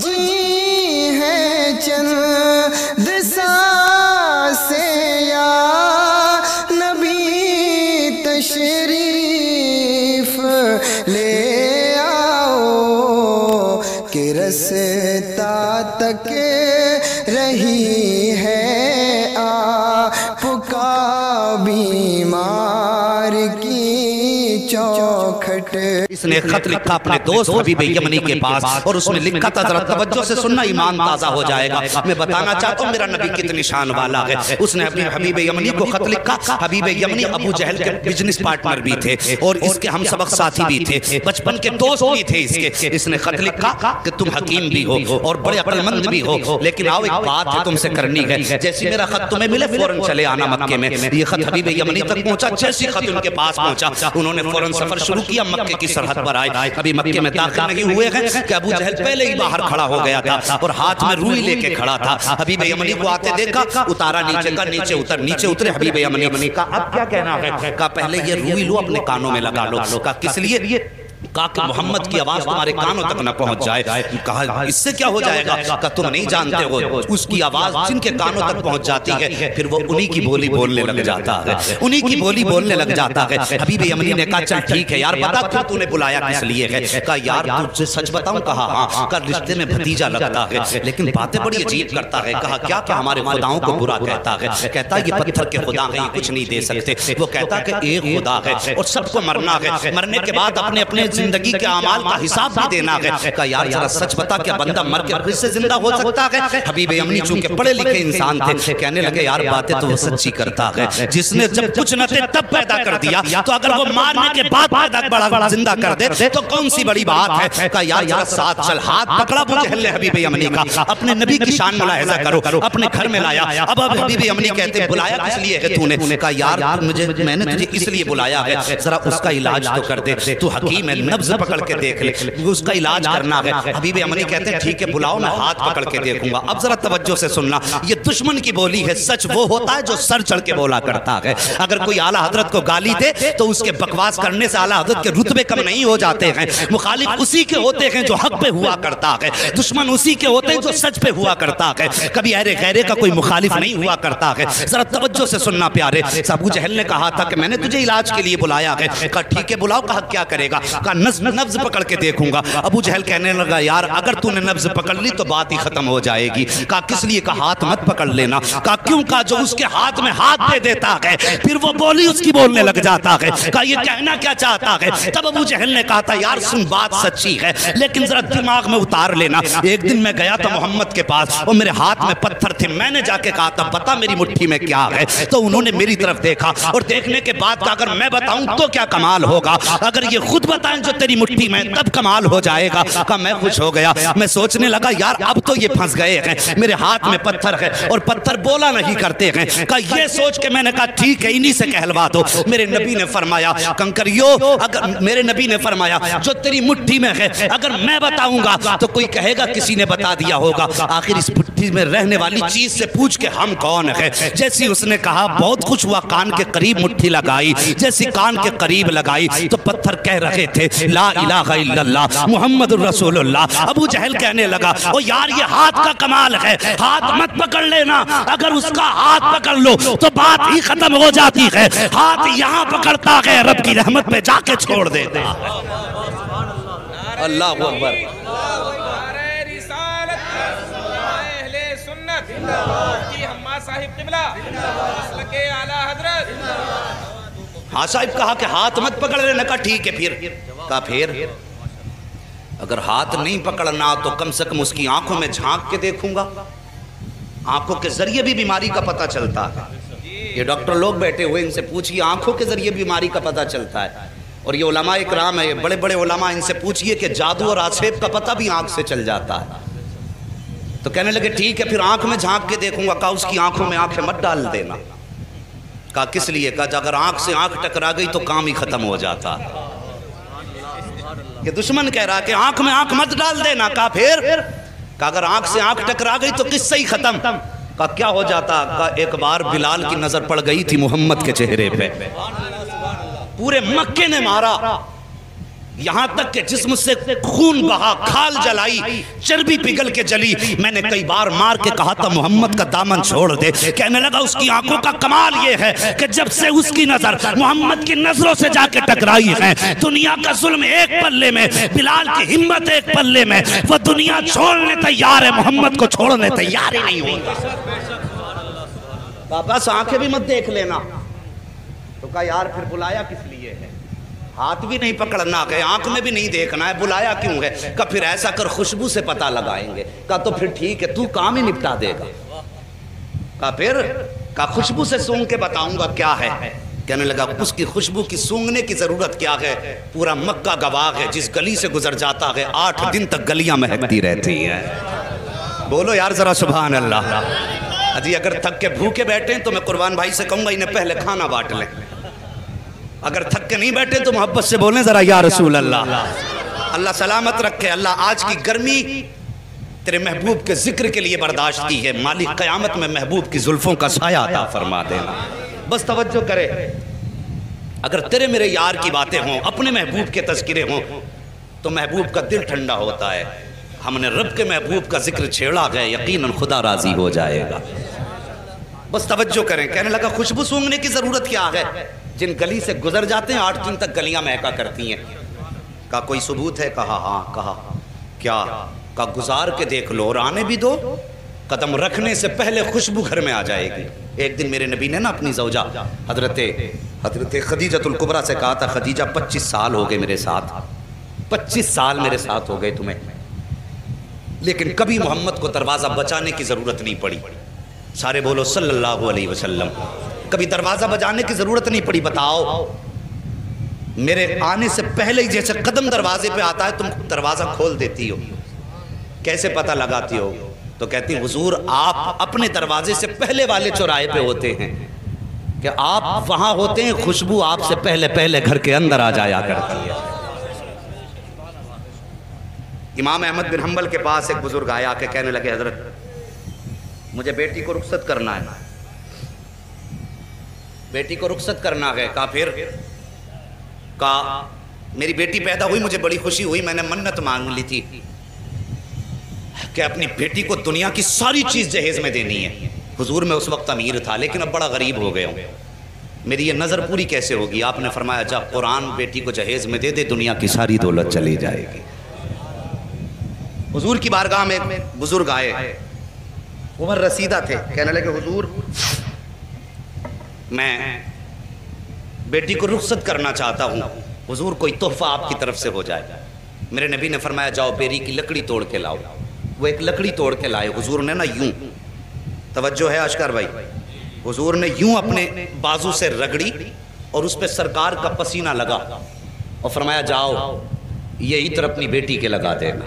جی ہے چند سانسیں یا نبی تشریف لے آؤ کہ رستا تک رہی ہے آپ کا بیمار کی چوکھٹ۔ اس نے خط لکھا اپنے دوست حبیب یمنی کے پاس اور اس میں لکھا تھا، ذرا توجہ سے سننا ایمان تازہ ہو جائے گا۔ میں بتانا چاہتا ہوں میرا نبی کتنی شان والا ہے۔ اس نے اپنے حبیب یمنی کو خط لکھا۔ حبیب یمنی ابو جہل کے بزنس پارٹنر بھی تھے اور اس کے ہم سبق ساتھی بھی تھے، بچپن کے دوست بھی تھے اس کے۔ اس نے خط لکھا کہ تم حکیم بھی ہو اور بڑے عقل مند بھی ہو، لیکن آؤ ایک بات ہے تم سے کرنی ہے، جیسی میرا خط تمہیں ملے فوراً چلے آنا مکے میں۔ یہ خط حبیب یمنی تک پہنچا، جیسی خط ان کے پاس پہنچا انہوں نے فوراً سفر شروع کیا، مکے کی سرحد پر آئے۔ ابھی مکے میں داخل نہیں ہوئے ہیں کہ ابو جہل پہلے ہی باہر کھڑا ہو گیا تھا اور ہاتھ میں روئی لے کے کھڑا تھا۔ حبیب یمنی کو آتے دیکھا، اتارا نیچے کا، نیچے اتر، نیچے اترے حبیب یمنی کا اب کیا کہنا ہے؟ کہا پہلے یہ روئی لو اپنے کانوں میں لگا لو۔ کہا کس لیے؟ کہا کہ محمد کی آواز تمہارے کانوں تک نہ پہنچ جائے۔ کہا اس سے کیا ہو جائے گا؟ کہا تم نہیں جانتے ہو، اس کی آواز جن کے کانوں تک پہنچ جاتی ہے پھر وہ انہی کی بولی بولنے لگ جاتا ہے، انہی کی بولی بولنے لگ جاتا ہے۔ حبیب یمنی نے کہا چل ٹھیک ہے یار، بتا تو نے بلایا کس لیے ہے؟ کہا یار تجھے سچ بتاؤں؟ کہا ہاں۔ کہا رشتے میں بھتیجا لگتا ہے لیکن باتیں بڑی عجیب کرتا ہے۔ کہا کیا؟ کہ ہمارے خداؤں کو برا کہتا ہے، کہتا یہ پتھر کے خدا ہیں، یہ کچھ نہیں دے سکتے۔ وہ کہتا کہ ایک خدا ہے اور سب کو مرنا ہے، مرنے کے بعد اپنے اپنے زندگی کے اعمال کا حساب بھی دینا ہے۔ کہا یار ذرا سچ بتا کیا بندہ مر کے پھر سے زندہ ہو سکتا ہے؟ حبیب یمنی چونکہ پڑھے لکھے انسان تھے، کہنے لگے یار باتیں تو وہ سچی کرتا ہے، جس نے جب کچھ نہ تھے تب پیدا کر دیا تو اگر وہ مارنے کے بعد پیدا بڑا زندہ کر دے تو کون سی بڑی بات ہے؟ کہا یار ذرا ساتھ چل۔ ہاتھ پکڑا ابو جہل نے حبیب یمنی کا، اپنے نبی کی شان ملاحظہ کرو، اپنے گھر میں لایا۔ اب حبیب یمنی کہتے بلایا کس لیے ہے تو نے؟ کہا یار میں نے تجھے اس لیے بلایا ہے، ذرا اس کا علاج تو کر دے، تو حکیم ہے، نبض پکڑ کے دیکھ لے، اس کا علاج کرنا ہے۔ حبیب یمنی کہتے ہیں ٹھیک ہے بلاؤ، میں ہاتھ پکڑ کے دیکھوں گا۔ اب ذرا توجہ سے سننا، یہ دشمن کی بولی ہے، سچ وہ ہوتا ہے جو سر چڑھ کے بولا کرتا ہے۔ اگر کوئی اعلیٰ حضرت کو گالی دے تو اس کے بکواس کرنے سے اعلیٰ حضرت کے رتبے کم نہیں ہو جاتے ہیں۔ مخالف اسی کے ہوتے ہیں جو حق پہ ہوا کرتا ہے، دشمن اسی کے ہوتے ہیں جو سچ پہ ہوا کرتا ہے، کبھی اہل غیرے کا کوئی مخالف نہیں ہوا کرتا ہے۔ ذرا توجہ سے سننا پیارے۔ ابو جہل نے کہا تھا کہ میں نے تجھے علاج کے لیے بلایا ہے۔ کہا ٹھیک ہے بلاؤ۔ کہا کیا کرے گا؟ کہا نبض پکڑ کے دیکھوں گا۔ ابو جہل کہنے لگا یار اگر تو نے نبض پکڑ لی تو بات ہی ختم ہو جائے گی۔ کہا کس لیے؟ کہا ہاتھ مت پکڑ لینا۔ کہا کیوں؟ کہا جو اس کے ہاتھ میں ہاتھ دے دیتا ہے پھر وہ بولی اس کی بولنے لگ جاتا ہے۔ کہا یہ کہنا کیا چاہتا ہے؟ تب ابو جہل نے کہا تھا یار سن بات سچی ہے لیکن ذرا دماغ میں اتار لینا۔ ایک دن میں گیا تھا محمد کے پاس اور میرے ہاتھ میں پتھر تھے، میں نے جا کے کہا تھا بتا میری مٹھی میں کیا ہے، تو انہوں نے میری طرف دیکھا اور دیکھنے کے بعد کہا اگر میں بتاؤں تو کیا کمال ہوگا، اگر یہ خود بتائیں جو تیری مٹھی میں تب کمال ہو جائے گا۔ کہا میں خوش ہو گیا، میں سوچنے لگا یار اب تو یہ پھنس گئے ہیں، میرے ہاتھ میں پتھر ہے اور پتھر بولا نہیں کرتے ہیں۔ کہا یہ سوچ کے میں نے کہا ٹھیک ہے انہی سے کہلوا دو۔ میرے نبی نے فرمایا کنکریو، اگر میرے نبی نے فرمایا جو تیری مٹھی میں ہے اگر میں بتاؤں گا تو کوئی کہے گا کسی نے بتا دیا ہوگا، آخر اس مٹھی میں رہنے والی چیز سے پوچھ کے ہم کون ہیں۔ جیسی اس نے کہا بہت خوش ہوا، کان کے قریب مٹھی لگائی، جیسی کان کے قریب لگائی تو پتھر کہہ رہے تھے لا الہ الا اللہ محمد رسول اللہ۔ ابو جہل کہنے لگا او یار یہ ہاتھ کا کمال ہے، ہاتھ مت پکڑ لینا، اگر اس کا ہاتھ پکڑ لو تو بات ہی ختم ہو جاتی ہے، ہاتھ یہاں پکڑتا ہے رب کی رحمت میں جا کے چھوڑ دیتا۔ اللہ اکبر۔ ہاں صاحب کہا کہ ہاتھ مت پکڑ لینا۔ کہا ٹھیک ہے پھر؟ کہا پھر اگر ہاتھ نہیں پکڑنا تو کم سے کم اس کی آنکھوں میں جھانک کے دیکھوں گا، آنکھوں کے ذریعے بھی بیماری کا پتہ چلتا ہے۔ یہ ڈاکٹر لوگ بیٹھے ہوئے ان سے پوچھئے آنکھوں کے ذریعے بیماری کا پتہ چلتا ہے، اور یہ علماء اکرام ہے بڑے بڑے علماء، ان سے پوچھئے کہ جادو اور آسیب کا پتہ بھی آنکھ سے چل جاتا ہے۔ تو کہنے لگے ٹھیک ہے پھر آنکھ میں جھانک کے دیکھوں گا۔ کہا اس کی آنکھوں میں آنکھیں مت ڈال دینا۔ کہا کس لیے؟ کہا اگر آنکھ سے آنکھ ٹکرا گئی تو کام ہی ختم ہو جاتا۔ کہ دشمن کہہ رہا کہ آنکھ میں آنکھ مت ڈال دینا۔ کہا پھر؟ کہا اگر آنکھ سے آنکھ ٹکرا گئی تو قصہ ہی ختم۔ کہا کیا ہو جاتا؟ کہا ایک بار بلال کی نظر پڑ گئی تھی محمد کے چہرے پہ، پورے مکے نے مارا، یہاں تک کہ جسم سے خون بہا، کھال جلائی، چربی پگھل کے جلی۔ میں نے کئی بار مار کے کہا تھا محمد کا دامن چھوڑ دے۔ کہنے لگا اس کی آنکھوں کا کمال یہ ہے کہ جب سے اس کی نظر محمد کی نظروں سے جا کے ٹکرائی ہے، دنیا کا ظلم ایک پلے میں، بلال کی ہمت ایک پلے میں، وہ دنیا چھوڑنے تیار ہے، محمد کو چھوڑنے تیار ہی نہیں ہوگا۔ بس آنکھیں بھی مت دیکھ لینا۔ تو کہا یار پھر بلایا کس لیے ہے؟ ہاتھ بھی نہیں پکڑنا ہے، آنکھ میں بھی نہیں دیکھنا ہے، بلایا کیوں ہے؟ کہا پھر ایسا کر خوشبو سے پتہ لگائیں گے۔ کہا تو پھر ٹھیک ہے، تو کام ہی نپٹا دے گا۔ کہا پھر؟ کہا خوشبو سے سونگ کے بتاؤں گا کیا ہے۔ کہنے لگا اس کی خوشبو کی سونگنے کی ضرورت کیا ہے؟ پورا مکہ گواہ ہے، جس گلی سے گزر جاتا ہے 8 دن تک گلیاں مہکتی رہتی ہیں۔ بولو یار ذرا سبحان اللہ۔ اجی اگر تھک کے بھوکے بیٹھیں تو میں قربان بھائی سے کہوں گا انہیں پہلے کھانا بانٹ لیں۔ اگر تھک کے نہیں بیٹھے تو محبت سے بولیں ذرا یا رسول اللہ۔ اللہ سلامت رکھے۔ اللہ آج کی گرمی تیرے محبوب کے ذکر کے لیے برداشت کی ہے، مالک قیامت میں محبوب کی زلفوں کا سایہ عطا فرما دینا۔ بس توجہ کرے، اگر تیرے میرے یار کی باتیں ہوں، اپنے محبوب کے تذکرے ہوں تو محبوب کا دل ٹھنڈا ہوتا ہے۔ ہم نے رب کے محبوب کا ذکر چھیڑا گیا، یقیناً خدا راضی ہو جائے گا۔ بس توجہ کریں۔ کہنے لگا خوشبو سونگنے کی ضرورت کیا ہے؟ جن گلی سے گزر جاتے ہیں 8 دن تک گلیاں مہکا کرتی ہیں۔ کہا کوئی ثبوت ہے؟ کہا ہاں۔ کہا کیا؟ کہا گزار کے دیکھ لو اور آنے بھی دو، قدم رکھنے سے پہلے خوشبو گھر میں آ جائے گی۔ ایک دن میرے نبی نے نا اپنی زوجہ حضرت خدیجۃ الکبریٰ سے کہا تھا خدیجہ 25 سال ہو گئے میرے ساتھ، 25 سال میرے ساتھ ہو گئے تمہیں، لیکن کبھی محمد کو دروازہ بچانے کی ضرورت نہیں پڑی۔ سارے بولو صلی اللہ علیہ وسلم۔ کبھی دروازہ بجانے کی ضرورت نہیں پڑی۔ بتاؤ میرے آنے سے پہلے ہی جیسے قدم دروازے پہ آتا ہے تم دروازہ کھول دیتی ہو، کیسے پتہ لگاتی ہو؟ تو کہتی حضور آپ اپنے دروازے سے پہلے والے چوراہے پہ ہوتے ہیں کہ آپ وہاں ہوتے ہیں، خوشبو آپ سے پہلے گھر کے اندر آ جایا کرتی ہے۔ امام احمد بن حنبل کے پاس ایک بزرگ آیا کہ کہنے لگے حضرت مجھے بیٹی کو رخصت کرنا ہے، بیٹی کو رخصت کرنا ہے۔ کہا پھر؟ کہا میری بیٹی پیدا ہوئی، مجھے بڑی خوشی ہوئی، میں نے منت مانگ لی تھی کہ اپنی بیٹی کو دنیا کی ساری چیز جہیز میں دینی ہے۔ حضور میں اس وقت امیر تھا لیکن اب بڑا غریب ہو گیا ہوں، میری یہ نظر پوری کیسے ہوگی؟ آپ نے فرمایا جب قرآن بیٹی کو جہیز میں دے دے دنیا کی ساری دولت چلی جائے گی۔ حضور کی بارگاہ میں بزرگ آئے، عمر رسیدہ تھے، کہنے لگے حضور میں بیٹی کو رخصت کرنا چاہتا ہوں، حضور کوئی تحفہ آپ کی طرف سے ہو جائے۔ میرے نبی نے فرمایا جاؤ بیری کی لکڑی توڑ کے لاؤ۔ وہ ایک لکڑی توڑ کے لائے، حضور نے نا یوں، توجہ ہے اشکر بھائی، حضور نے یوں اپنے بازو سے رگڑی اور اس پہ سرکار کا پسینہ لگا اور فرمایا جاؤ یہ عطر اپنی بیٹی کے لگا دینا۔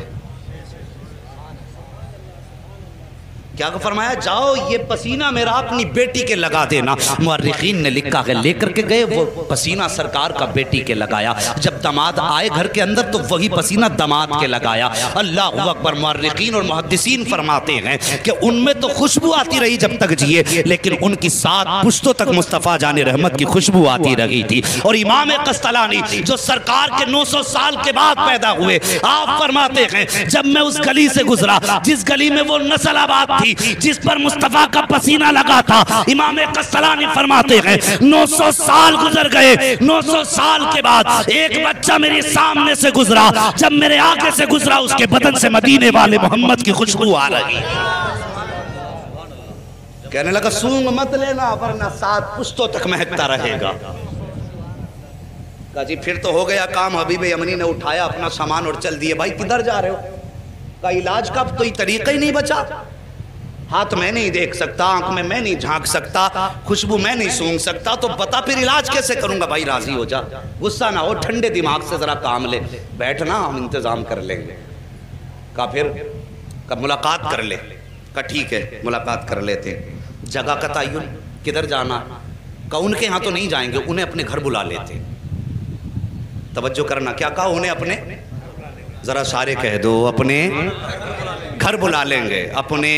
کیا فرمایا؟ جاؤ یہ پسینہ میرا اپنی بیٹی کے لگا دینا۔ مورخین نے لکھا ہے لے کر کے گئے وہ پسینہ سرکار کا بیٹی کے لگایا، جب داماد آئے گھر کے اندر تو وہی پسینہ داماد کے لگایا۔ اللہ اکبر۔ مورخین اور محدثین فرماتے ہیں کہ ان میں تو خوشبو آتی رہی جب تک جیے، لیکن ان کی 7 پشتوں تک مصطفیٰ جان رحمت کی خوشبو آتی رہی تھی۔ اور امام قسطلانی جو سرکار کے 900 سال کے بعد پیدا ہوئے، آپ فرماتے ہیں جب میں اس گلی سے گزرا جس گلی میں وہ نسل آباد تھی، جس پر مصطفیٰ کا پسینہ لگا تھا، امام قسطلانی فرماتے ہیں 900 سال گزر گئے، 900 سال کے بعد ایک بچہ میرے سامنے سے گزرا، جب میرے آگے سے گزرا اس کے بدن سے مدینے والے محمد کی خوشبو آ رہی۔ کہنے لگا سونگ مت لینا ورنہ 7 پشتوں تک مہکتا رہے گا۔ کہا جی پھر تو ہو گیا کام۔ حبیب یمنی نے اٹھایا اپنا سامان اور چل دیے۔ بھائی کدھر جا رہے ہو؟ کہا علاج کا تو یہ طریقہ ہی نہیں بچا، ہاتھ میں نہیں دیکھ سکتا، آنکھ میں نہیں جھانک سکتا، خوشبو میں نہیں سونگ سکتا، تو بتا پھر علاج کیسے کروں گا؟ بھائی راضی ہو جا، غصہ نہ ہو، ٹھنڈے دماغ سے ذرا کام لے، بیٹھنا ہم انتظام کر لیں گے۔ کہا پھر؟ کہا ملاقات کر لے۔ کہا ٹھیک ہے ملاقات کر لیتے۔ جگہ کا تعین، کدھر جانا؟ کہا ان کے ہاں تو نہیں جائیں گے، انہیں اپنے گھر بلا لیتے۔ توجہ کرنا، کیا کہا؟ انہیں اپنے، ذرا سارے کہہ دو، اپنے گھر بلا لیں گے، اپنے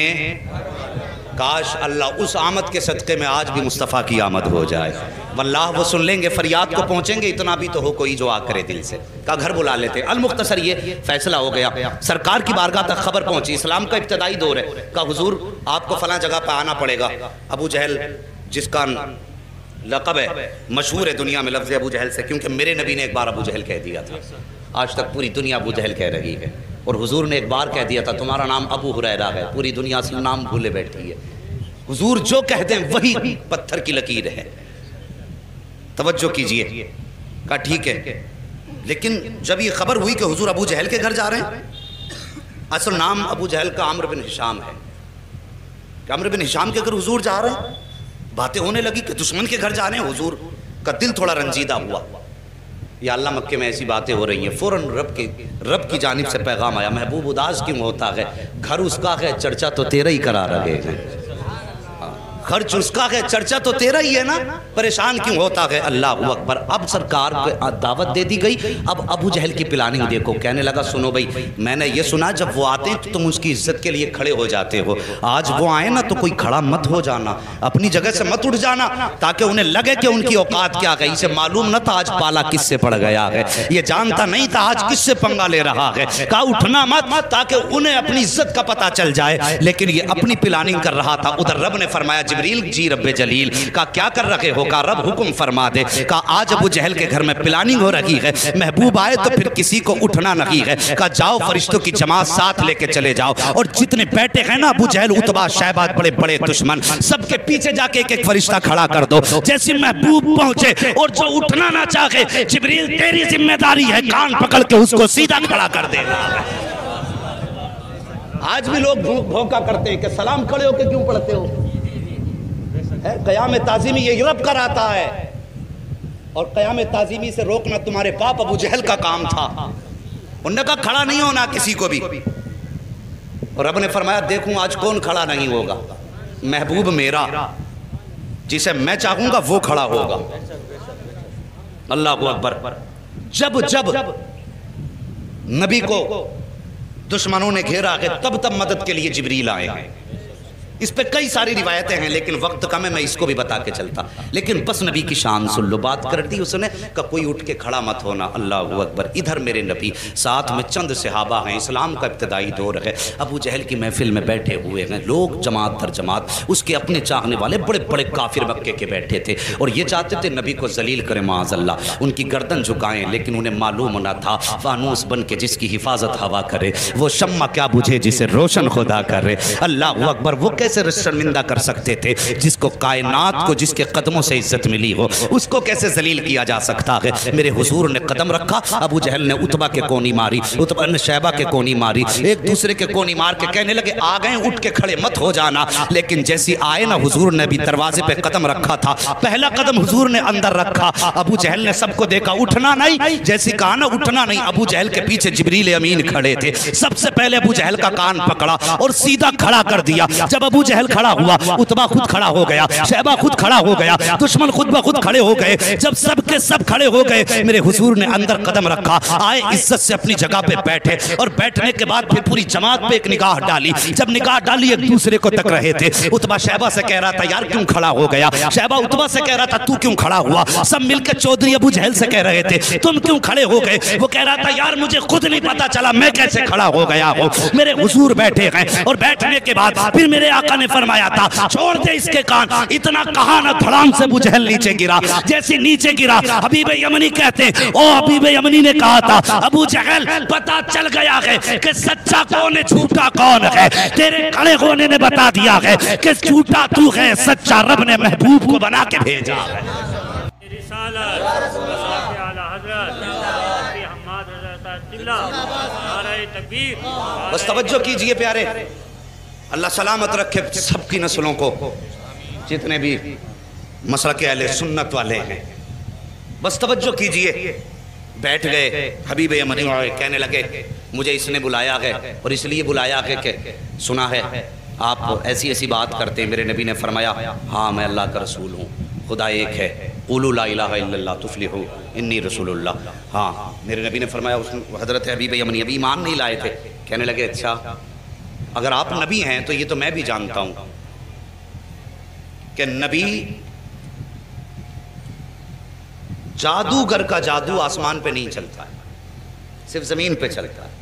کاش اللہ اس آمد کے صدقے میں آج بھی مصطفیٰ کی آمد ہو جائے، واللہ وہ سن لیں گے، فریاد کو پہنچیں گے، اتنا بھی تو ہو کوئی جو آ کرے دل سے۔ کہا گھر بلا لیتے۔ المختصر یہ فیصلہ ہو گیا، سرکار کی بارگاہ تک خبر پہنچی، اسلام کا ابتدائی دور ہے۔ کہا حضور آپ کو فلاں جگہ پہ آنا پڑے گا۔ ابو جہل جس کا لقب ہے، مشہور ہے دنیا میں لفظ ابو جہل سے، کیونکہ میرے نبی نے ایک بار ابو جہل کہہ دیا تھا، آج تک پوری دنیا ابو جہل کہہ رہی ہے، اور حضور نے ایک بار کہہ دیا تھا تمہارا نام ابو ہریرہ ہے، پوری دنیا سے نام بھولے بیٹھی ہے۔ حضور جو کہہ دیں وہی پتھر کی لکیر ہے، توجہ کیجئے۔ کہا ٹھیک ہے، لیکن جب یہ خبر ہوئی کہ حضور ابو جہل کے گھر جا رہے ہیں، اصل نام ابو جہل کا عمرو بن ہشام ہے، کہ عمرو بن ہشام کے گھر حضور جا رہے ہیں، باتیں ہونے لگی کہ دشمن کے گھر جا رہے ہیں۔ حضور کا دل تھوڑا رنجیدہ ہوا، یا اللہ مکے میں ایسی باتیں ہو رہی ہیں۔ فوراً رب کی جانب سے پیغام آیا، محبوب اداس کیوں ہوتا ہے، گھر اس کا ہے چرچا تو تیرا ہی کرا رہے ہیں، خرچ اس کا ہے چرچا تو تیرا ہی ہے نا، پریشان کیوں ہوتا ہے۔ اللہ اکبر۔ اب سرکار کو دعوت دے دی گئی، اب ابو جہل کی پلاننگ دیکھو۔ کہنے لگا سنو بھائی، میں نے یہ سنا جب وہ آتے ہیں تو تم اس کی عزت کے لیے کھڑے ہو جاتے ہو، آج وہ آئے نا تو کوئی کھڑا مت ہو جانا، اپنی جگہ سے مت اٹھ جانا، تاکہ انہیں لگے کہ ان کی اوقات کیا گئی، اسے معلوم نہ تھا آج پالا کس سے پڑ گیا ہے، یہ جانتا نہیں تھا آج کس سے پنگا لے رہا ہے۔ کہا اٹھنا مت تاکہ انہیں اپنی عزت کا پتہ چل جائے، لیکن یہ اپنی پلاننگ کر رہا تھا۔ ادھر رب نے فرمایا جبریل جی رب جلیل، کہا کیا کر رہے ہو، کہا رب حکم فرما دے، کہا آج ابو جہل کے گھر میں پلاننگ ہو رہی ہے، محبوب آئے تو پھر کسی کو اٹھنا نہیں ہے، کہا جاؤ فرشتوں کی جماعت ساتھ لے کے چلے جاؤ، اور جتنے بیٹھے ہیں نا ابو جہل عتبہ شیبہ بڑے بڑے دشمن، سب کے پیچھے جا کے ایک ایک فرشتہ کھڑا کر دو، جیسے محبوب پہنچے اور جو اٹھنا نہ چاہے جبریل تیری ذمہ داری ہے کان پکڑ کے اس کو سیدھا کھڑا کر دینا۔ آج بھی لوگ دھوکہ کرتے ہیں کہ سلام کھڑے ہو کے کیوں پڑھتے ہو، قیام تعظیمی یہ رب کراتا ہے، اور قیام تعظیمی سے روکنا تمہارے باپ ابو جہل کا کام تھا، انہوں نے کہا کھڑا نہیں ہونا کسی کو بھی، اور رب نے فرمایا دیکھوں آج کون کھڑا نہیں ہوگا، محبوب میرا جسے میں چاہوں گا وہ کھڑا ہوگا۔ اللہ اکبر۔ جب نبی کو دشمنوں نے گھیرا ہے تب مدد کے لیے جبریل آئے ہیں۔ اس پہ کئی ساری روایتیں ہیں لیکن وقت کم ہے، میں اس کو بھی بتا کے چلتا، لیکن بس نبی کی شان سن لو۔ بات کر دی اس نے کہ کوئی اٹھ کے کھڑا مت ہونا۔ اللہ اکبر۔ ادھر میرے نبی ساتھ میں چند صحابہ ہیں، اسلام کا ابتدائی دور ہے، ابو جہل کی محفل میں بیٹھے ہوئے ہیں لوگ جماعت در جماعت، اس کے اپنے چاہنے والے بڑے بڑے کافر مکے کے بیٹھے تھے، اور یہ چاہتے تھے نبی کو ذلیل کریں معاذ اللہ، ان کی گردن جھکائیں، لیکن انہیں معلوم نہ تھا فانوس بن کے جس کی حفاظت ہوا کرے وہ شمع کیا بجھے جسے روشن خدا کرے۔ اللہ اکبر۔ وہ کیسے شرمندہ کر سکتے تھے جس کو کائنات کو جس کے قدموں سے عزت ملی ہو، اس کو کیسے ذلیل کیا جا سکتا ہے۔ میرے حضور نے قدم رکھا، ابو جہل نے عتبہ کے کونی ماری، عتبہ نے شیبہ کے کونی ماری، ایک دوسرے کے کونی مار کے کہنے لگے آ گئے اٹھ کے کھڑے مت ہو جانا، لیکن جیسی آئے نا حضور نے بھی دروازے پہ قدم رکھا تھا، پہلا قدم حضور نے اندر رکھا، ابو جہل نے سب کو دیکھا اٹھنا نہیں، جیسی کہا نا اٹھنا نہیں، ابو جہل کے پیچھے جبریل امین کھڑے تھے، سب سے پہلے ابو جہل کا کان پکڑا اور سیدھا کھڑا کر دیا۔ جب ابو جہل کھڑا ہوا عتبہ خود کھڑا ہو گیا، شیبہ خود کھڑا ہو گیا، دشمن خود بخود کھڑے ہو گئے، جب سب کے سب کھڑے ہو گئے میرے حضور نے اندر قدم رکھا، آئے عزت سے اپنی جگہ پہ بیٹھے، اور بیٹھنے کے بعد پھر پوری جماعت پہ ایک نگاہ ڈالی، جب نگاہ ڈالی ایک دوسرے کو تک رہے تھے، عتبہ شیبہ سے کہہ رہا تھا یار کیوں کھڑا ہو گیا، شیبہ عتبہ سے کہہ رہا تھا تو کیوں کھڑا ہوا، سب مل کے چودھری ابو جہل سے کہہ رہے تھے تم کیوں کھڑے ہو گئے، وہ کہہ رہا تھا یار مجھے خود نہیں پتا چلا میں کیسے کھڑا ہو گیا ہوں۔ میرے حضور بیٹھے ہیں، اور بیٹھنے کے بعد پھر میرے آقا نے فرمایا تھا چھوڑ دے اس کے کان، اتنا کہا نہ دھڑام سے ابو جہل نیچے گرا، جیسے نیچے گرا حبیب یمنی کہتے ہیں او حبیب یمنی نے کہا تھا ابو جہل پتا چل گیا ہے کہ سچا کون ہے جھوٹا کون ہے، تیرے کھڑے ہونے نے بتا دیا ہے کہ جھوٹا تو ہے، سچا رب نے محبوب کو بنا کے بھیجا ہے۔ بس توجہ کیجئے پیارے، اللہ سلامت رکھے سب کی نسلوں کو، جتنے بھی مسلک اہل سنت والے ہیں، بس توجہ کیجئے۔ بیٹھ گئے، حبیب یمنی کہنے لگے مجھے اس نے بلایا ہے، اور اس لیے بلایا ہے کہ سنا ہے آپ ایسی ایسی بات کرتے ہیں۔ میرے نبی نے فرمایا ہاں میں اللہ کا رسول ہوں، خدا ایک ہے، قولوا لا الہ الا اللہ تفلحوا انی رسول اللہ۔ ہاں میرے نبی نے فرمایا، حضرت حبیب یمنی ابھی ایمان نہیں لائے تھے، کہنے لگے اچھا اگر آپ نبی ہیں تو یہ تو میں بھی جانتا ہوں، کہ نبی جادوگر کا جادو آسمان پہ نہیں چلتا ہے، صرف زمین پہ چلتا ہے۔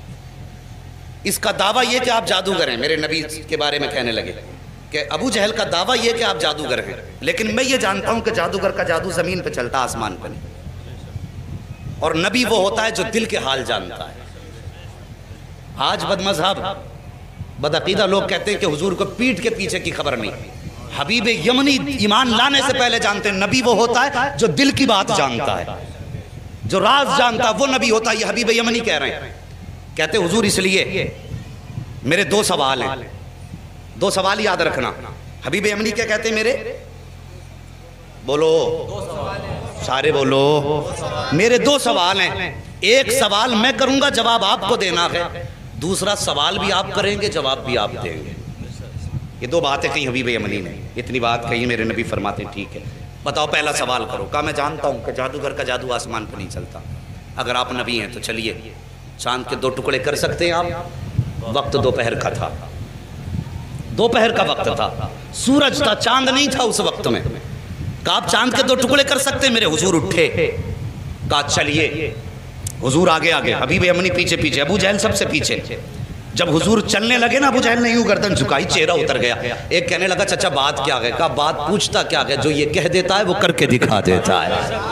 اس کا دعویٰ یہ کہ آپ جادوگر ہیں، میرے نبی کے بارے میں کہنے لگے کہ ابو جہل کا دعویٰ یہ کہ آپ جادوگر ہیں، لیکن میں یہ جانتا ہوں کہ جادوگر کا جادو زمین پہ چلتا، آسمان پہ نہیں۔ اور نبی وہ ہوتا ہے جو دل کے حال جانتا ہے۔ آج بد مذہب بدعقیدہ لوگ کہتے ہیں کہ حضور کو پیٹھ کے پیچھے کی خبر نہیں۔ حبیب یمنی ایمان لانے سے پہلے جانتے ہیں نبی وہ ہوتا ہے جو دل کی بات جانتا ہے، جو راز جانتا ہے، وہ نبی ہوتا ہے۔ یہ حبیب یمنی کہہ رہے ہیں، کہتے ہیں حضور اس لیے میرے دو سوال ہیں، دو سوال یاد رکھنا۔ حبیب یمنی کیا کہتے ہیں؟ میرے بولو سارے بولو، میرے دو سوال ہیں، ایک سوال میں کروں گا جواب آپ کو دینا ہے، دوسرا سوال بھی آپ کریں گے جواب بھی آپ دیں گے۔ یہ دو باتیں کہیں حبیب یمنی نے، اتنی بات کہیں میرے نبی فرماتے ہیں ٹھیک ہے بتاؤ پہلا سوال کرو۔ کہا میں جانتا ہوں کہ جادوگر کا جادو آسمان پہ نہیں چلتا، اگر آپ نبی ہیں تو چلیے چاند کے دو ٹکڑے کر سکتے ہیں آپ؟ وقت دوپہر کا تھا، دوپہر کا وقت تھا، سورج تھا، چاند نہیں تھا اس وقت میں۔ کہا آپ چاند کے دو ٹکڑے کر سکتے ہیں؟ میرے حضور اٹھے، کہا چلیے۔ حضور آگے آگے، حبیب یمنی پیچھے پیچھے، ابو جہل سب سے پیچھے۔ جب حضور چلنے لگے نا، ابو جہل نے یوں گردن جھکائی، چہرہ اتر گیا۔ ایک کہنے لگا چچا بات کیا ہے؟ کہا بات پوچھتا کیا ہے؟ جو یہ کہہ دیتا ہے وہ کر کے دکھا دیتا ہے۔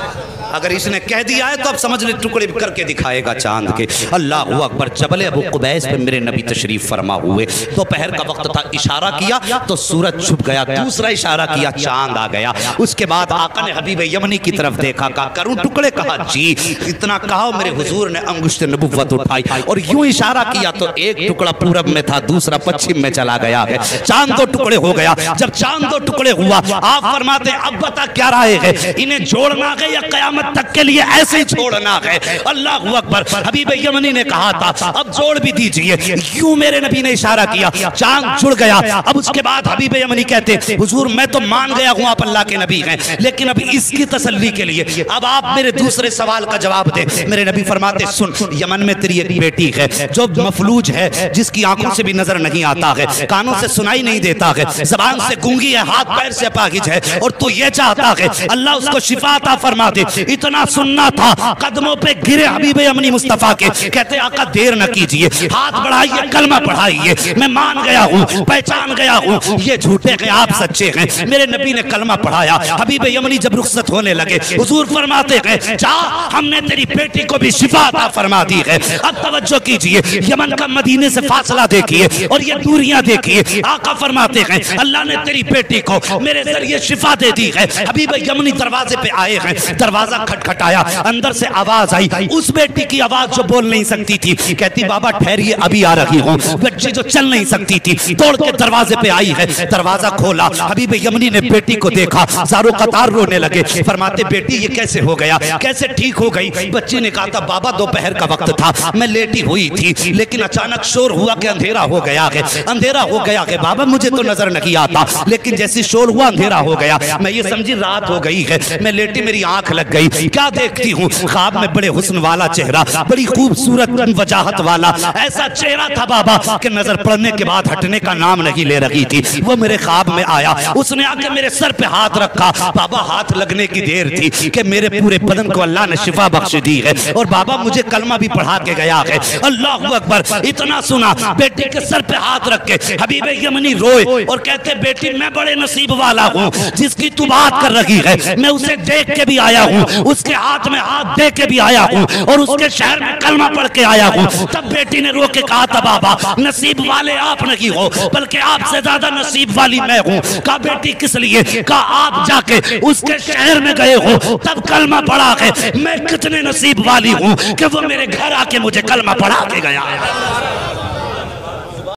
اگر اس نے کہہ دیا ہے تو اب سمجھ لے ٹکڑے کر کے دکھائے گا چاند کے۔ اللہ اکبر۔ جبل ابو قبیس پہ میرے نبی تشریف فرما ہوئے، دوپہر کا وقت تھا، اشارہ کیا تو سورج چھپ گیا، دوسرا اشارہ کیا چاند آ گیا۔ اس کے بعد آقا نے حبیب یمنی کی طرف دیکھا، کہا کروں ٹکڑے؟ کہا جی۔ اتنا کہا میرے حضور نے انگشت نبوت اٹھائی اور یوں اشارہ کیا تو ایک ٹکڑا پورب میں تھا، دوسرا پچھم میں چلا گیا ہے، چاند دو ٹکڑے ہو گیا۔ جب چاند دو ٹکڑے ہوا، آپ فرماتے ہیں اب بتا کیا رائے ہے، انہیں جوڑنا ہے یا قیامت تک کے لیے ایسے ہی چھوڑنا ہے؟ اللہ اکبر۔ حبیب یمنی نے کہا تھا اب جوڑ بھی دیجئے، یوں میرے نبی نے اشارہ کیا، چاند جڑ گیا۔ اب اس کے بعد حبیب یمنی کہتے حضور میں تو مان گیا ہوں آپ اللہ کے نبی ہیں، لیکن اب اس کی تسلی کے لیے اب آپ میرے دوسرے سوال کا جواب دیں۔ میرے نبی فرماتے سن، یمن میں تیری ایک بیٹی ہے جو مفلوج ہے، جس کی آنکھوں سے بھی نظر نہیں آتا ہے، کانوں سے سنائی نہیں دیتا ہے، زبان سے گونگی ہے، ہاتھ پیر سے اپاہج ہے، اور تو یہ چاہتا ہے اللہ اس کو شفا عطا فرما دے۔ اتنا سننا تھا، قدموں پہ گرے حبیب یمنی مصطفیٰ کے، کہتے آقا دیر نہ کیجئے، ہاتھ بڑھائیے، کلمہ پڑھائیے، میں مان گیا ہوں، پہچان گیا ہوں یہ جھوٹے ہیں آپ سچے ہیں۔ میرے نبی نے کلمہ پڑھایا۔ حبیب یمنی جب رخصت ہونے لگے، حضور فرماتے ہیں جا، ہم نے تیری بیٹی کو بھی شفا عطا فرما دی ہے۔ اب توجہ کیجئے، یمن کا مدینے سے فاصلہ دیکھیے اور یہ دوریاں دیکھیے۔ آقا فرماتے ہیں اللہ نے تیری بیٹی کو میرے ذریعے شفا دے دی ہے۔ حبیب یمنی دروازے پہ آئے ہیں، دروازہ کھٹکھٹایا، اندر سے آواز آئی، اس بیٹی کی آواز جو بول نہیں سکتی تھی، کہتی بابا ٹھہریے ابھی آ رہی ہوں۔ بچی جو چل نہیں سکتی تھی توڑ کے دروازے پہ آئی ہے، دروازہ کھولا، حبیب یمنی نے بیٹی کو دیکھا، زارو قطار رونے لگے۔ فرماتے بیٹی یہ کیسے ہو گیا، کیسے ٹھیک ہو گئی؟ بچی نے کہا تھا بابا دوپہر کا وقت تھا، میں لیٹی ہوئی تھی، لیکن اچانک شور ہوا کہ اندھیرا ہو گیا ہے، اندھیرا ہو گیا ہے بابا، مجھے تو نظر نہیں آتا، لیکن جیسی شور ہوا اندھیرا ہو گیا، میں یہ سمجھی رات ہو گئی ہے، میں لیٹی میری آنکھ لگ گئی، کیا دیکھتی ہوں؟ خواب میں بڑے حسن والا چہرہ، بڑی خوبصورت وجاہت والا ایسا چہرہ تھا بابا کہ نظر پڑنے کے بعد ہٹنے کا نام نہیں لے رہی تھی۔ وہ میرے خواب میں آیا، اس نے آ کے میرے سر پہ ہاتھ رکھا، بابا ہاتھ لگنے کی دیر تھی کہ میرے پورے بدن کو اللہ نے شفا بخش دی ہے، اور بابا مجھے کلمہ بھی پڑھا کے گیا ہے۔ اللہ اکبر۔ اتنا سنا، بیٹی کے سر پہ ہاتھ رکھ کے حبیب یمنی روئے اور کہتے بیٹی میں بڑے نصیب والا ہوں، جس کی تو بات کر رہی ہے میں اسے دیکھ کے بھی آیا ہوں، اس کے ہاتھ میں ہاتھ دے کے بھی آیا ہوں، اور اس کے شہر میں کلمہ پڑھ کے آیا ہوں۔ تب بیٹی نے رو کے کہا تھا بابا نصیب والے آپ نہیں ہو، بلکہ آپ سے زیادہ نصیب والی میں ہوں۔ کہا بیٹی کس لیے؟ کہا آپ جا کے اس کے شہر میں گئے ہو، تب کلمہ پڑھا ہے، میں کتنے نصیب والی ہوں کہ وہ میرے گھر آ کے مجھے کلمہ پڑھا کے گیا ہے۔